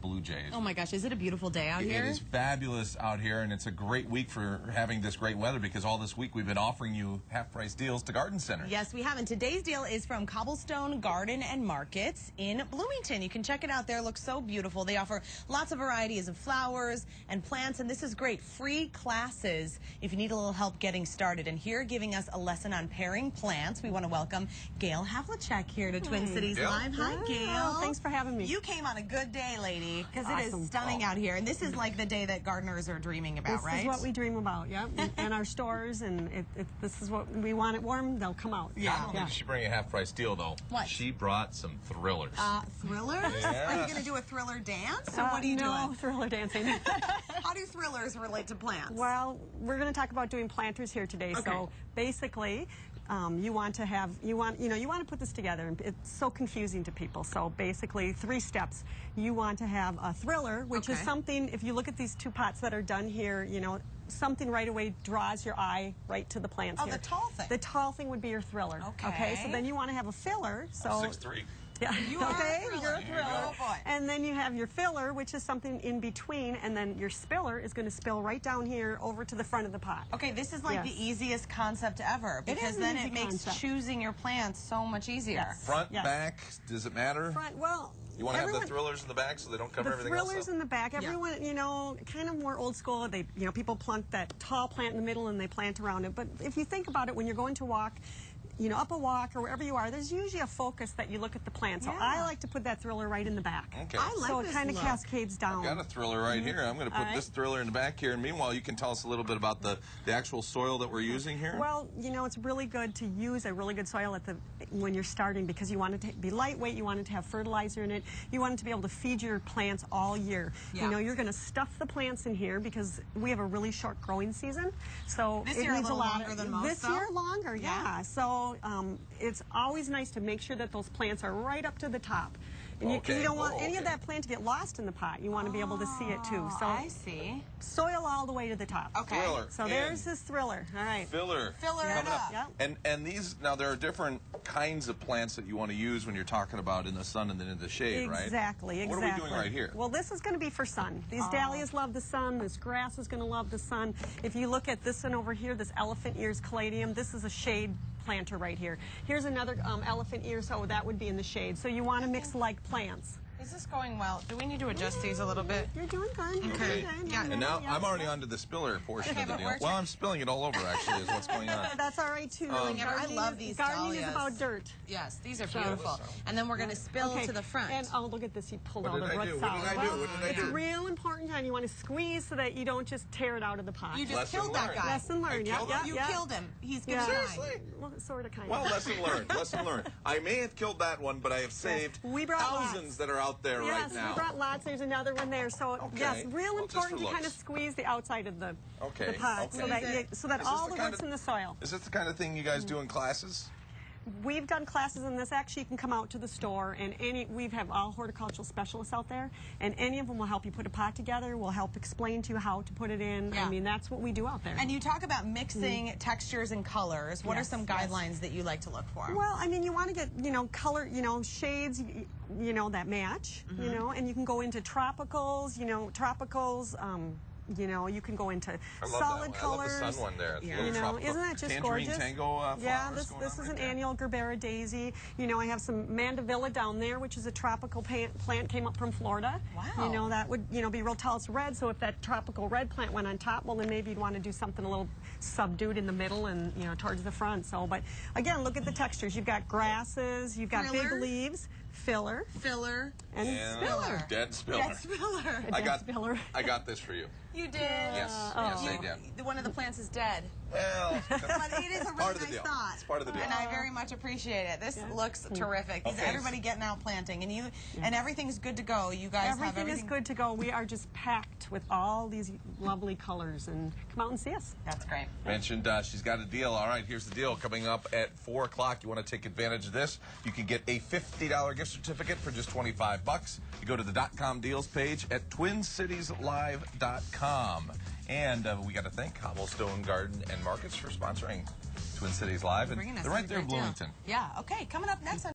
blue jays. Oh my gosh, is it a beautiful day out here? It is fabulous out here, and it's a great week for having this great weather because all this week we've been offering you half-price deals to garden centers. Yes, we have. And today's deal is from Cobblestone Garden and Markets in Bloomington. You can check it out there. It looks so beautiful. They offer lots of varieties of flowers and plants, and this is great. Free classes if you need a little help getting started. And here, giving us a lesson on pairing plants, we want to welcome Gail Havlicek here to Twin Cities Live. Hi, Gail. Thanks for having me. You came on a good day, lady, because it Awesome. is stunning out here. And this is like the day that gardeners are dreaming about, right? This is what we dream about, yeah. And our stores, and this is what we want it warm, they'll come out. Yeah. Not only did she bring a half-price deal, though, what? She brought some thrillers. Thrillers? Yeah. Are you going to do a thriller dance, or what are you doing? No, thriller dancing. How do thrillers relate to plants? Well, we're going to talk about doing planters here today. Okay. So basically, you want to put this together, and it's so confusing to people. So basically, 3 steps. You want to have a thriller, which is something. If you look at these 2 pots that are done here, something right away draws your eye right to the plants here. The tall thing. The tall thing would be your thriller. Okay. So then you want to have a filler. So 6'3". Yeah. You are a thriller. You're a thriller. Oh, boy. And then you have your filler, which is something in between, and then your spiller is going to spill right down here over to the front of the pot. Okay, this is like the easiest concept ever, because then it makes choosing your plants so much easier. Front, back, does it matter? Front, well, you want to have the thrillers in the back so they don't cover everything else up? The thrillers in the back. Everyone, kind of more old school. They, people plant that tall plant in the middle and they plant around it. But if you think about it, when you're going to walk, up a walk or wherever you are, there's usually a focus that you look at the plant. So I like to put that thriller right in the back. Okay. I like so this it kind of look. cascades down. I've got a thriller right here. I'm going to put this thriller in the back here. And meanwhile, you can tell us a little bit about the actual soil that we're using here. Well, it's really good to use a really good soil when you're starting, because you want it to be lightweight, you want it to have fertilizer in it, you want it to be able to feed your plants all year. Yeah. You're going to stuff the plants in here because we have a really short growing season. So this year needs a little longer than most. This year longer, yeah. So it's always nice to make sure that those plants are right up to the top. And you don't want any of that plant to get lost in the pot. You want to be able to see it too. So I see. Soil all the way to the top. Okay. Thriller. So there's this thriller. All right. Filler. Filler it up. Yep. And these, now there are different kinds of plants that you want to use when you're talking about in the sun and then in the shade, right? Exactly. What are we doing right here? Well, this is going to be for sun. These dahlias love the sun. This grass is going to love the sun. If you look at this one over here, this elephant ears caladium, this is a shade planter right here. Here's another elephant ear, so that would be in the shade. So you want to mix like plants. Is this going well? Do we need to adjust these a little bit? You're doing good. Okay. Yeah. And now I'm already onto the spiller portion of the deal. Well, I'm spilling it all over, actually, is what's going on. That's all right, too. I love these Gardening dahlias. is about dirt. Yes, these are beautiful. And then we're going to spill to the front. And look at this. You pulled all the What roots did I out. do? What did I do? It's real important, and you want to squeeze so that you don't just tear it out of the pot. You just killed that guy. Lesson learned. You killed him. He's going to die. Seriously? Well, sort of, kind Well, of. lesson learned. Lesson learned. I may have killed that one, but I have saved thousands that are out there right now. We brought lots. There's another one there. So, yes, real important to kind of squeeze the outside of the pot so that all the roots in the soil. Is this the kind of thing you guys do in classes? We've done classes in this. Actually, you can come out to the store, and we have all horticultural specialists out there, and any of them will help you put a pot together, will help explain to you how to put it in. Yeah. I mean, that's what we do out there. And you talk about mixing textures and colors. What are some guidelines that you like to look for? Well, I mean, you want to get, color, shades, that match, and you can go into tropicals, you can go into solid colors. I love the sun one there. Isn't that just gorgeous? Tango flowers. Yeah, this is an annual Gerbera daisy. I have some mandevilla down there, which is a tropical plant, came up from Florida. Wow. That would, be real tall. It's red, so if that tropical red plant went on top, well, then maybe you'd want to do something a little subdued in the middle and, towards the front. So, but again, look at the textures. You've got grasses, you've got big leaves, filler, and spiller. Dead spiller. Dead spiller. I got this for you. You did? Yes, I did. One of the plants is dead. Well, but it is a really nice thought. It's part of the deal. And I very much appreciate it. This looks terrific. Everybody getting out planting, and everything's good to go. You guys have everything. Everything is good to go. We are just packed with all these lovely colors, and come out and see us. That's great. Mentioned she's got a deal. All right, here's the deal. Coming up at 4 o'clock, you want to take advantage of this. You can get a $50 gift certificate for just $25. You go to the .com deals page at twincitieslive.com. And we got to thank Cobblestone Garden and Markets for sponsoring Twin Cities Live. And they're right there in Bloomington. Yeah, okay. Coming up next on